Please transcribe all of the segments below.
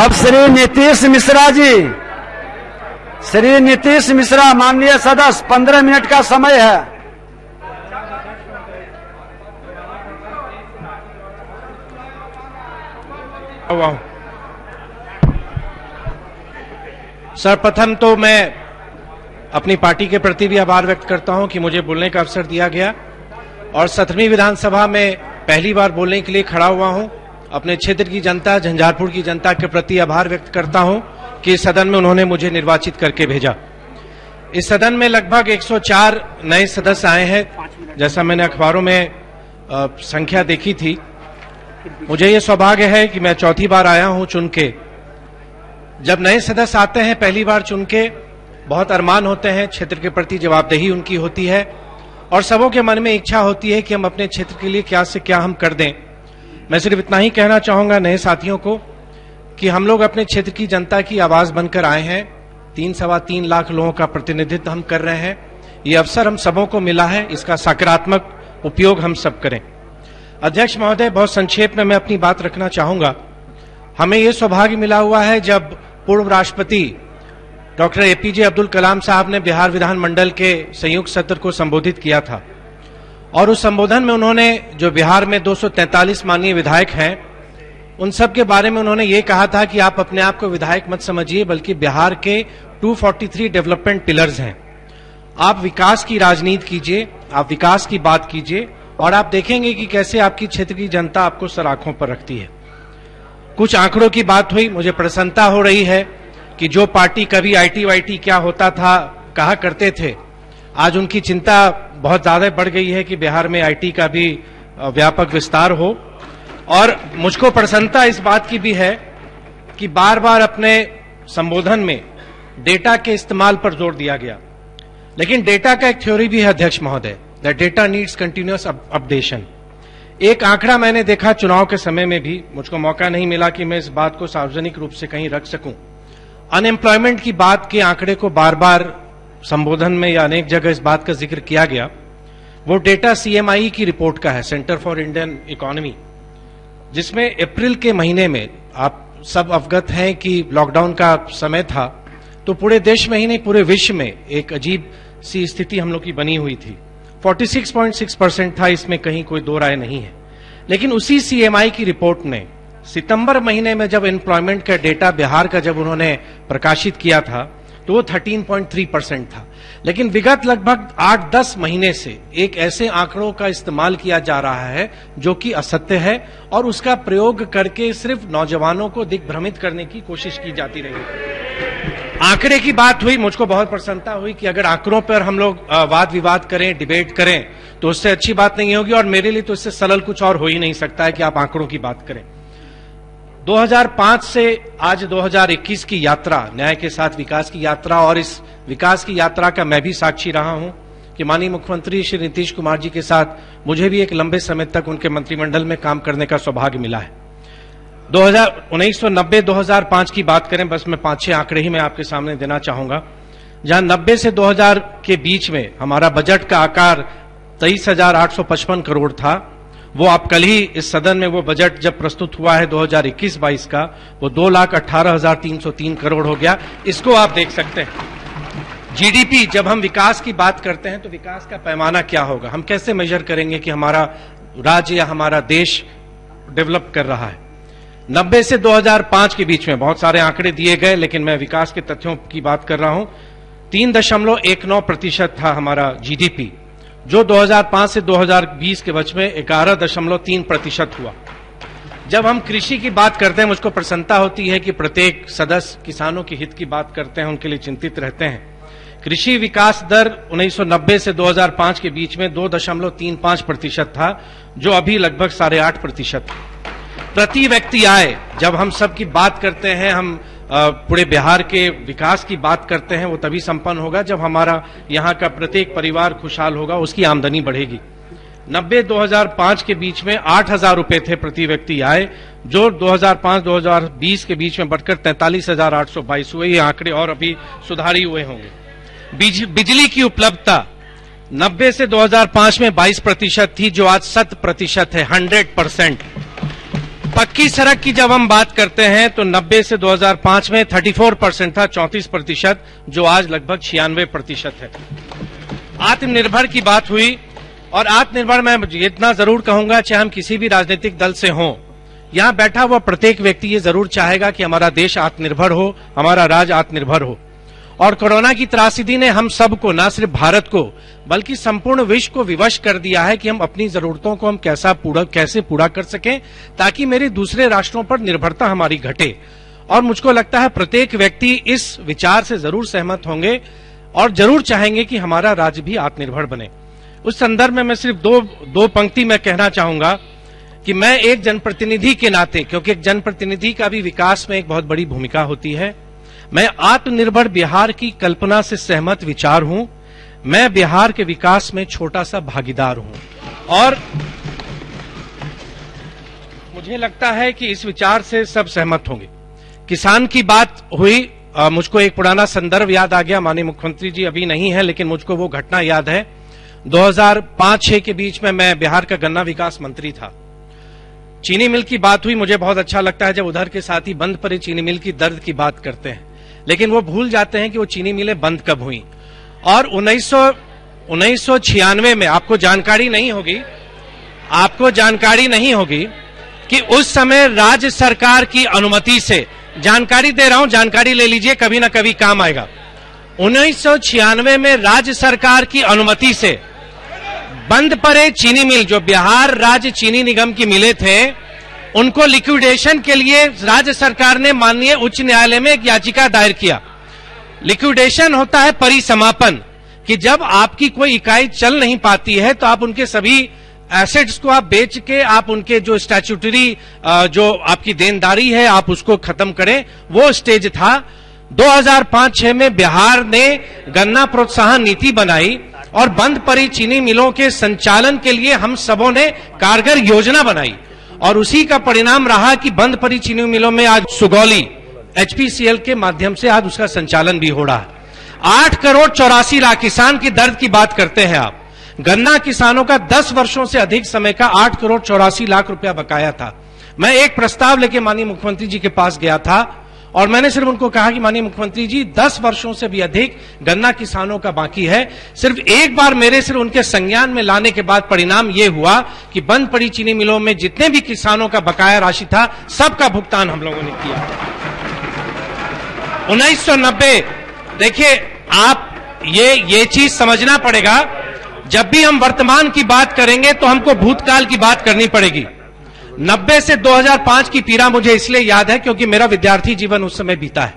अब श्री नीतीश मिश्रा जी, श्री नीतीश मिश्रा माननीय सदस्य, 15 मिनट का समय है। सर्वप्रथम तो मैं अपनी पार्टी के प्रति भी आभार व्यक्त करता हूं कि मुझे बोलने का अवसर दिया गया और 17वीं विधानसभा में पहली बार बोलने के लिए खड़ा हुआ हूं। अपने क्षेत्र की जनता, झंझारपुर की जनता के प्रति आभार व्यक्त करता हूं कि इस सदन में उन्होंने मुझे निर्वाचित करके भेजा। इस सदन में लगभग 104 नए सदस्य आए हैं, जैसा मैंने अखबारों में संख्या देखी थी। मुझे ये सौभाग्य है कि मैं चौथी बार आया हूं चुन के। जब नए सदस्य आते हैं पहली बार चुन के, बहुत अरमान होते हैं, क्षेत्र के प्रति जवाबदेही उनकी होती है और सबों के मन में इच्छा होती है कि हम अपने क्षेत्र के लिए क्या से क्या हम कर दें। मैं सिर्फ इतना ही कहना चाहूंगा नए साथियों को कि हम लोग अपने क्षेत्र की जनता की आवाज बनकर आए हैं। 3-3.25 लाख लोगों का प्रतिनिधित्व हम कर रहे हैं। ये अवसर हम सबों को मिला है, इसका सकारात्मक उपयोग हम सब करें। अध्यक्ष महोदय, बहुत संक्षेप में मैं अपनी बात रखना चाहूंगा। हमें यह सौभाग्य मिला हुआ है जब पूर्व राष्ट्रपति डॉक्टर एपीजे अब्दुल कलाम साहब ने बिहार विधानमंडल के संयुक्त सत्र को संबोधित किया था और उस संबोधन में उन्होंने जो बिहार में 243 माननीय विधायक हैं, उन सब के बारे में उन्होंने ये कहा था कि आप अपने आप को विधायक मत समझिए, बल्कि बिहार के 243 डेवलपमेंट पिलर्स हैं। आप विकास की राजनीति कीजिए, आप विकास की बात कीजिए और आप देखेंगे कि कैसे आपकी क्षेत्र की जनता आपको सर आंखों पर रखती है। कुछ आंकड़ों की बात हुई, मुझे प्रसन्नता हो रही है कि जो पार्टी कभी आईटी वाईटी क्या होता था कहा करते थे, आज उनकी चिंता बहुत ज्यादा बढ़ गई है कि बिहार में आईटी का भी व्यापक विस्तार हो। और मुझको प्रसन्नता इस बात की भी है कि बार बार अपने संबोधन में डेटा के इस्तेमाल पर जोर दिया गया, लेकिन डेटा का एक थ्योरी भी है अध्यक्ष महोदय, that data needs continuous updation. एक आंकड़ा मैंने देखा चुनाव के समय में भी, मुझको मौका नहीं मिला कि मैं इस बात को सार्वजनिक रूप से कहीं रख सकूं। अनएम्प्लॉयमेंट की बात के आंकड़े को बार बार संबोधन में या अनेक जगह इस बात का जिक्र किया गया। वो डेटा सीएमआई की रिपोर्ट का है, सेंटर फॉर इंडियन इकोनॉमी, जिसमें अप्रैल के महीने में आप सब अवगत हैं कि लॉकडाउन का समय था, तो पूरे देश में ही नहीं पूरे विश्व में एक अजीब सी स्थिति हम लोग की बनी हुई थी। 46.6% था, इसमें कहीं कोई दो राय नहीं है। लेकिन उसी सीएमआई की रिपोर्ट ने सितंबर महीने में जब एम्प्लॉयमेंट का डेटा बिहार का जब उन्होंने प्रकाशित किया था तो वो 13.3% था। लेकिन विगत लगभग 8-10 महीने से एक ऐसे आंकड़ों का इस्तेमाल किया जा रहा है जो कि असत्य है और उसका प्रयोग करके सिर्फ नौजवानों को दिग्भ्रमित करने की कोशिश की जाती रही। आंकड़े की बात हुई, मुझको बहुत प्रसन्नता हुई कि अगर आंकड़ों पर हम लोग वाद विवाद करें, डिबेट करें, तो उससे अच्छी बात नहीं होगी और मेरे लिए तो इससे सरल कुछ और हो ही नहीं सकता है कि आप आंकड़ों की बात करें। 2005 से आज 2021 की यात्रा, न्याय के साथ विकास की यात्रा, और इस विकास की यात्रा का मैं भी साक्षी रहा हूं कि माननीय मुख्यमंत्री श्री नीतीश कुमार जी के साथ मुझे भी एक लंबे समय तक उनके मंत्रिमंडल में काम करने का सौभाग्य मिला है। 1990-2005 की बात करें, बस मैं 5-6 आंकड़े ही मैं आपके सामने देना चाहूंगा। जहां 90 से 2000 के बीच में हमारा बजट का आकार 23,855 करोड़ था, वो आप कल ही इस सदन में वो बजट जब प्रस्तुत हुआ है 2021-22 का, वो 2,18,303 करोड़ हो गया। इसको आप देख सकते हैं। जीडीपी, जब हम विकास की बात करते हैं तो विकास का पैमाना क्या होगा, हम कैसे मेजर करेंगे कि हमारा राज्य या हमारा देश डेवलप कर रहा है। 90 से 2005 के बीच में बहुत सारे आंकड़े दिए गए, लेकिन मैं विकास के तथ्यों की बात कर रहा हूं। 3.19% था हमारा जीडीपी, जो 2005 से 2020 के बीच में 11.3% हुआ। जब हम कृषि की बात करते हैं, मुझको प्रसन्नता होती है कि प्रत्येक सदस्य किसानों के हित की बात करते हैं, उनके लिए चिंतित रहते हैं। कृषि विकास दर 1990 से 2005 के बीच में 2.35% था, जो अभी लगभग 8.5% प्रति व्यक्ति आय। जब हम सब की बात करते हैं, हम पूरे बिहार के विकास की बात करते हैं, वो तभी संपन्न होगा जब हमारा यहाँ का प्रत्येक परिवार खुशहाल होगा, उसकी आमदनी बढ़ेगी। 90-2005 के बीच में 8,000 रुपए थे प्रति व्यक्ति आय, जो 2005-2020 के बीच में बढ़कर 43,822 हुए। ये आंकड़े और अभी सुधारी हुए होंगे। बिजली की उपलब्धता 90 से 2005 में 22% थी, जो आज 100% है, 100%। पक्की सड़क की जब हम बात करते हैं तो 90 से 2005 में 34% था, 34%, जो आज लगभग 96% है। आत्मनिर्भर की बात हुई, और आत्मनिर्भर मैं इतना जरूर कहूंगा, चाहे हम किसी भी राजनीतिक दल से हों, यहां बैठा हुआ प्रत्येक व्यक्ति ये जरूर चाहेगा कि हमारा देश आत्मनिर्भर हो, हमारा राज्य आत्मनिर्भर हो। और कोरोना की त्रासदी ने हम सबको, न सिर्फ भारत को बल्कि संपूर्ण विश्व को विवश कर दिया है कि हम अपनी जरूरतों को हम कैसे पूरा कर सकें, ताकि मेरे दूसरे राष्ट्रों पर निर्भरता हमारी घटे। और मुझको लगता है प्रत्येक व्यक्ति इस विचार से जरूर सहमत होंगे और जरूर चाहेंगे कि हमारा राज्य भी आत्मनिर्भर बने। उस संदर्भ में मैं सिर्फ दो पंक्ति में कहना चाहूंगा कि मैं एक जनप्रतिनिधि के नाते, क्योंकि एक जनप्रतिनिधि का भी विकास में एक बहुत बड़ी भूमिका होती है, मैं आत्मनिर्भर बिहार की कल्पना से सहमत विचार हूं। मैं बिहार के विकास में छोटा सा भागीदार हूं और मुझे लगता है कि इस विचार से सब सहमत होंगे। किसान की बात हुई, मुझको एक पुराना संदर्भ याद आ गया। माननीय मुख्यमंत्री जी अभी नहीं है, लेकिन मुझको वो घटना याद है। 2005-6 के बीच में मैं बिहार का गन्ना विकास मंत्री था। चीनी मिल की बात हुई, मुझे बहुत अच्छा लगता है जब उधर के साथी बंद पड़े चीनी मिल की दर्द की बात करते हैं, लेकिन वो भूल जाते हैं कि वो चीनी मिलें बंद कब हुई। और 1996 में आपको जानकारी नहीं होगी कि उस समय राज्य सरकार की अनुमति से, जानकारी दे रहा हूं, जानकारी ले लीजिए, कभी ना कभी काम आएगा। 1996 में राज्य सरकार की अनुमति से बंद पड़े चीनी मिल, जो बिहार राज्य चीनी निगम की मिलें थे, उनको लिक्विडेशन के लिए राज्य सरकार ने माननीय उच्च न्यायालय में एक याचिका दायर किया। लिक्विडेशन होता है परिसमापन, कि जब आपकी कोई इकाई चल नहीं पाती है तो आप उनके सभी एसेट्स को आप बेच के आप उनके जो स्टैट्यूटरी जो आपकी देनदारी है आप उसको खत्म करें, वो स्टेज था। 2005-6 में बिहार ने गन्ना प्रोत्साहन नीति बनाई और बंद पड़ी चीनी मिलों के संचालन के लिए हम सबों ने कारगर योजना बनाई, और उसी का परिणाम रहा कि बंद पड़ी चीनी मिलों में आज सुगौली HPCL के माध्यम से आज उसका संचालन भी हो रहा है। 8 करोड़ 84 लाख किसान की दर्द की बात करते हैं आप। गन्ना किसानों का 10 वर्षों से अधिक समय का 8 करोड़ 84 लाख रुपया बकाया था। मैं एक प्रस्ताव लेके माननीय मुख्यमंत्री जी के पास गया था और मैंने सिर्फ उनको कहा कि माननीय मुख्यमंत्री जी 10 वर्षों से भी अधिक गन्ना किसानों का बाकी है। सिर्फ एक बार मेरे सिर्फ उनके संज्ञान में लाने के बाद परिणाम यह हुआ कि बंद पड़ी चीनी मिलों में जितने भी किसानों का बकाया राशि था सबका भुगतान हम लोगों ने किया। 1990, देखिए आप ये चीज समझना पड़ेगा, जब भी हम वर्तमान की बात करेंगे तो हमको भूतकाल की बात करनी पड़ेगी। 90 से 2005 की पीड़ा मुझे इसलिए याद है क्योंकि मेरा विद्यार्थी जीवन उस समय बीता है,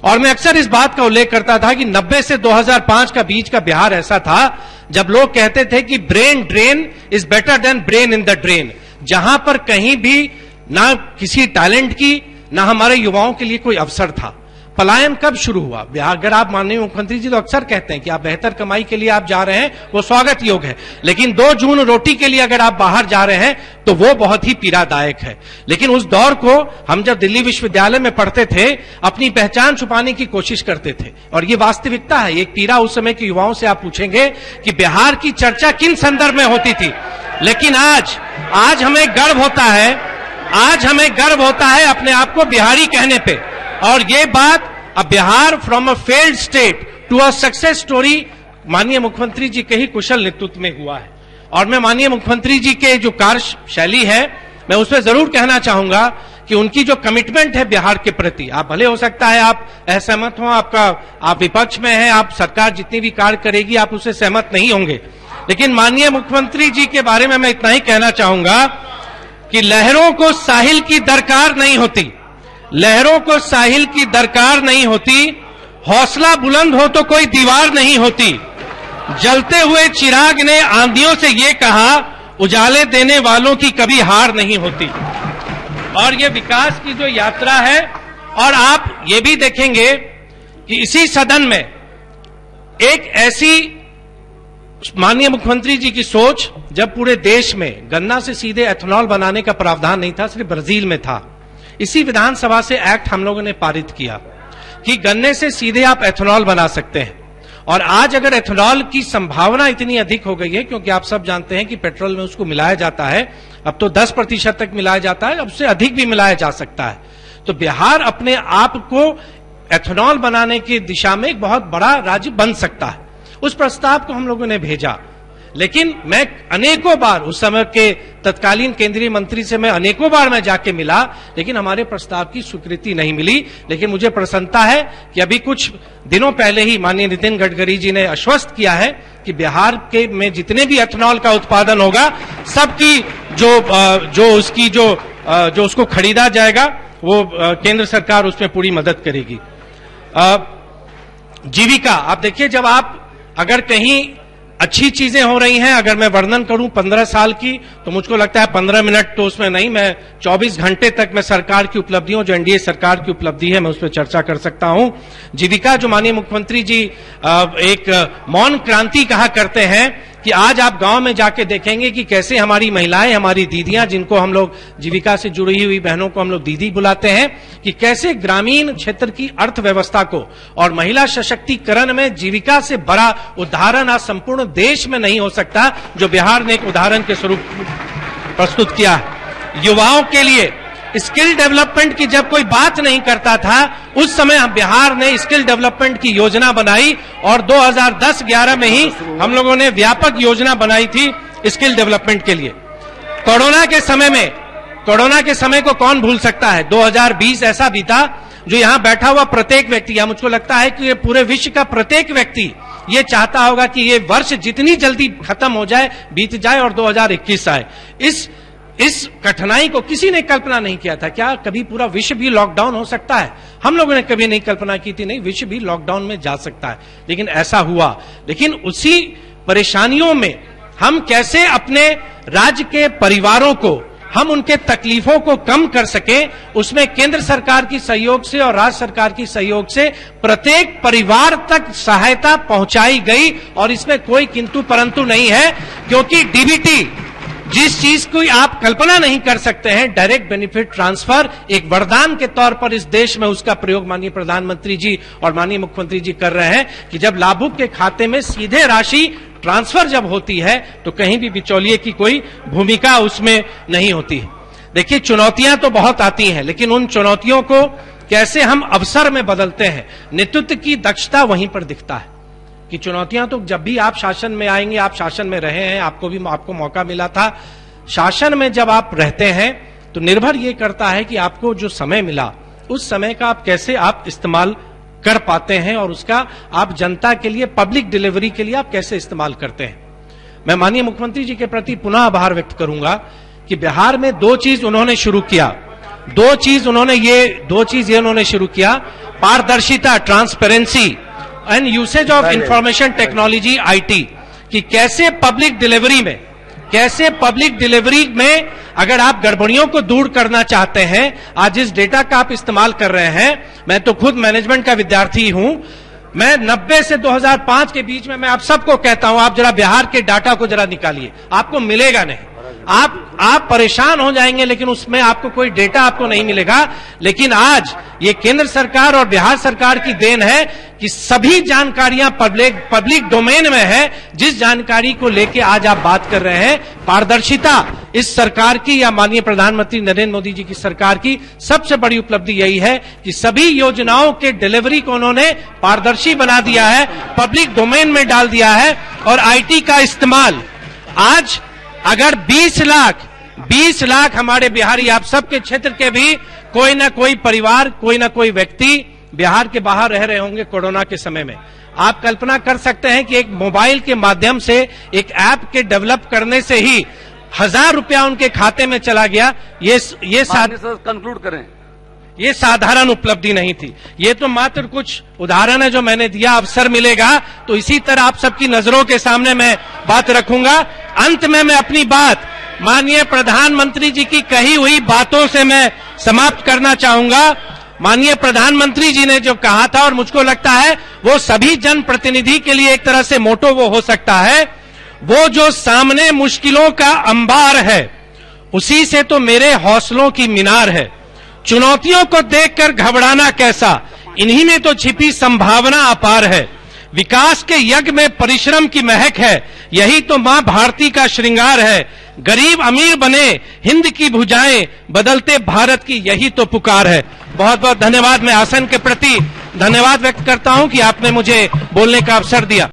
और मैं अक्सर इस बात का उल्लेख करता था कि 90 से 2005 का बीच का बिहार ऐसा था जब लोग कहते थे कि brain drain is better than brain in the drain, जहां पर कहीं भी ना किसी टैलेंट की ना हमारे युवाओं के लिए कोई अवसर था। पलायन कब शुरू हुआ? अगर आप माननीय मुख्यमंत्री जी तो अक्सर कहते हैं कि आप बेहतर कमाई के लिए आप जा रहे हैं, वो स्वागत योग्य है, लेकिन 2 जून रोटी के लिए अगर आप बाहर जा रहे हैं तो वो बहुत ही पीड़ादायक है। लेकिन उस दौर को हम जब दिल्ली विश्वविद्यालय में पढ़ते थे अपनी पहचान छुपाने की कोशिश करते थे, और ये वास्तविकता है। एक पीड़ा उस समय के युवाओं से आप पूछेंगे कि बिहार की चर्चा किन संदर्भ में होती थी, लेकिन आज हमें गर्व होता है, आज हमें गर्व होता है अपने आप को बिहारी कहने पे। और ये बात अब Bihar from a failed state to a success story माननीय मुख्यमंत्री जी के ही कुशल नेतृत्व में हुआ है। और मैं माननीय मुख्यमंत्री जी के जो कार्यशैली है मैं उसमें जरूर कहना चाहूंगा कि उनकी जो कमिटमेंट है बिहार के प्रति, आप भले हो सकता है आप असहमत हो, आप विपक्ष में हैं, आप सरकार जितनी भी कार्य करेगी आप उससे सहमत नहीं होंगे, लेकिन माननीय मुख्यमंत्री जी के बारे में मैं इतना ही कहना चाहूंगा कि लहरों को साहिल की दरकार नहीं होती, लहरों को साहिल की दरकार नहीं होती, हौसला बुलंद हो तो कोई दीवार नहीं होती। जलते हुए चिराग ने आंधियों से ये कहा, उजाले देने वालों की कभी हार नहीं होती। और ये विकास की जो यात्रा है, और आप ये भी देखेंगे कि इसी सदन में एक ऐसी माननीय मुख्यमंत्री जी की सोच, जब पूरे देश में गन्ना से सीधे एथेनॉल बनाने का प्रावधान नहीं था, सिर्फ ब्राजील में था, इसी विधानसभा से एक्ट हम लोगों ने पारित किया कि गन्ने से सीधे आप एथेनॉल बना सकते हैं। और आज अगर एथेनॉल की संभावना इतनी अधिक हो गई है, क्योंकि आप सब जानते हैं कि पेट्रोल में उसको मिलाया जाता है, अब तो 10% तक मिलाया जाता है, अब से अधिक भी मिलाया जा सकता है। तो बिहार अपने आप को एथेनॉल बनाने की दिशा में एक बहुत बड़ा राज्य बन सकता है। उस प्रस्ताव को हम लोगों ने भेजा, लेकिन मैं अनेकों बार उस समय के तत्कालीन केंद्रीय मंत्री से मैं अनेकों बार मैं जाके मिला, लेकिन हमारे प्रस्ताव की स्वीकृति नहीं मिली। लेकिन मुझे प्रसन्नता है कि अभी कुछ दिनों पहले ही माननीय नितिन गडकरी जी ने आश्वस्त किया है कि बिहार के में जितने भी एथेनॉल का उत्पादन होगा, सबकी जो उसको खरीदा जाएगा, वो केंद्र सरकार उसमें पूरी मदद करेगी। जीविका, आप देखिए, जब आप अगर कहीं अच्छी चीजें हो रही हैं, अगर मैं वर्णन करूं 15 साल की, तो मुझको लगता है 15 मिनट तो उसमें नहीं, मैं 24 घंटे तक मैं सरकार की उपलब्धियों, जो एनडीए सरकार की उपलब्धि है, मैं उस पर चर्चा कर सकता हूं। जीविका, जो माननीय मुख्यमंत्री जी एक मौन क्रांति कहा करते हैं, कि आज आप गांव में जाके देखेंगे कि कैसे हमारी महिलाएं, हमारी दीदियां, जिनको हम लोग जीविका से जुड़ी हुई बहनों को हम लोग दीदी बुलाते हैं, कि कैसे ग्रामीण क्षेत्र की अर्थव्यवस्था को और महिला सशक्तिकरण में जीविका से बड़ा उदाहरण आज संपूर्ण देश में नहीं हो सकता, जो बिहार ने एक उदाहरण के स्वरूप प्रस्तुत किया है। युवाओं के लिए स्किल डेवलपमेंट की जब कोई बात नहीं करता था, उस समय बिहार ने स्किल डेवलपमेंट की योजना बनाई और 2010-11 में ही हम लोगों ने व्यापक योजना बनाई थी स्किल डेवलपमेंट के लिए। कोरोना के समय को कौन भूल सकता है। 2020 ऐसा बीता जो यहां बैठा हुआ प्रत्येक व्यक्ति, या मुझको लगता है कि ये पूरे विश्व का प्रत्येक व्यक्ति ये चाहता होगा कि ये वर्ष जितनी जल्दी खत्म हो जाए, बीत जाए और 2021 आए। इस कठिनाई को किसी ने कल्पना नहीं किया था। क्या कभी पूरा विश्व भी लॉकडाउन हो सकता है? हम लोगों ने कभी नहीं कल्पना की थी, नहीं, विश्व भी लॉकडाउन में जा सकता है, लेकिन ऐसा हुआ। लेकिन उसी परेशानियों में हम कैसे अपने राज्य के परिवारों को, हम उनके तकलीफों को कम कर सके, उसमें केंद्र सरकार की सहयोग से और राज्य सरकार की सहयोग से प्रत्येक परिवार तक सहायता पहुंचाई गई। और इसमें कोई किंतु परंतु नहीं है, क्योंकि डीबीटी, जिस चीज को आप कल्पना नहीं कर सकते हैं, डायरेक्ट बेनिफिट ट्रांसफर, एक वरदान के तौर पर इस देश में उसका प्रयोग माननीय प्रधानमंत्री जी और माननीय मुख्यमंत्री जी कर रहे हैं, कि जब लाभुक के खाते में सीधे राशि ट्रांसफर जब होती है, तो कहीं भी बिचौलिए की कोई भूमिका उसमें नहीं होती है। देखिए, चुनौतियां तो बहुत आती हैं, लेकिन उन चुनौतियों को कैसे हम अवसर में बदलते हैं, नेतृत्व की दक्षता वहीं पर दिखता है। कि चुनौतियां तो जब भी आप शासन में आएंगे, आप शासन में रहे हैं, आपको मौका मिला था। शासन में जब आप रहते हैं तो निर्भर ये करता है कि आपको जो समय मिला, उस समय का आप कैसे आप इस्तेमाल कर पाते हैं, और उसका आप जनता के लिए, पब्लिक डिलीवरी के लिए आप कैसे इस्तेमाल करते हैं। मैं माननीय मुख्यमंत्री जी के प्रति पुनः आभार व्यक्त करूंगा कि बिहार में दो चीज उन्होंने शुरू किया, दो चीज उन्होंने शुरू किया, पारदर्शिता, transparency and usage of information technology, IT, कि कैसे पब्लिक डिलीवरी में अगर आप गड़बड़ियों को दूर करना चाहते हैं, आज इस डेटा का आप इस्तेमाल कर रहे हैं। मैं तो खुद मैनेजमेंट का विद्यार्थी हूं, मैं 90 से 2005 के बीच में मैं आप सबको कहता हूं, आप जरा बिहार के डाटा को जरा निकालिए, आपको मिलेगा नहीं, आप परेशान हो जाएंगे, लेकिन उसमें आपको कोई डेटा आपको नहीं मिलेगा। लेकिन आज ये केंद्र सरकार और बिहार सरकार की देन है कि सभी जानकारियां पब्लिक डोमेन में है। जिस जानकारी को लेके आज आप बात कर रहे हैं, पारदर्शिता इस सरकार की, या माननीय प्रधानमंत्री नरेंद्र मोदी जी की सरकार की सबसे बड़ी उपलब्धि यही है कि सभी योजनाओं के डिलीवरी को उन्होंने पारदर्शी बना दिया है, पब्लिक डोमेन में डाल दिया है। और आईटी का इस्तेमाल, आज अगर 20 लाख हमारे बिहारी, आप सबके क्षेत्र के भी कोई ना कोई परिवार, कोई ना कोई व्यक्ति बिहार के बाहर रह रहे होंगे कोरोना के समय में, आप कल्पना कर सकते हैं कि एक मोबाइल के माध्यम से, एक ऐप के डेवलप करने से ही 1000 रुपया उनके खाते में चला गया। ये कंक्लूड करें, ये साधारण उपलब्धि नहीं थी। ये तो मात्र कुछ उदाहरण है जो मैंने दिया। अवसर मिलेगा तो इसी तरह आप सबकी नजरों के सामने मैं बात रखूंगा। अंत में मैं अपनी बात माननीय प्रधानमंत्री जी की कही हुई बातों से मैं समाप्त करना चाहूंगा। माननीय प्रधानमंत्री जी ने जो कहा था, और मुझको लगता है वो सभी जनप्रतिनिधि के लिए एक तरह से मोटो वो हो सकता है, वो जो सामने मुश्किलों का अंबार है, उसी से तो मेरे हौसलों की मीनार है। चुनौतियों को देखकर घबराना कैसा, इन्हीं में तो छिपी संभावना अपार है। विकास के यज्ञ में परिश्रम की महक है, यही तो मां भारती का श्रृंगार है। गरीब अमीर बने हिंद की भुजाएं, बदलते भारत की यही तो पुकार है। बहुत बहुत धन्यवाद। मैं आसन के प्रति धन्यवाद व्यक्त करता हूं कि आपने मुझे बोलने का अवसर दिया।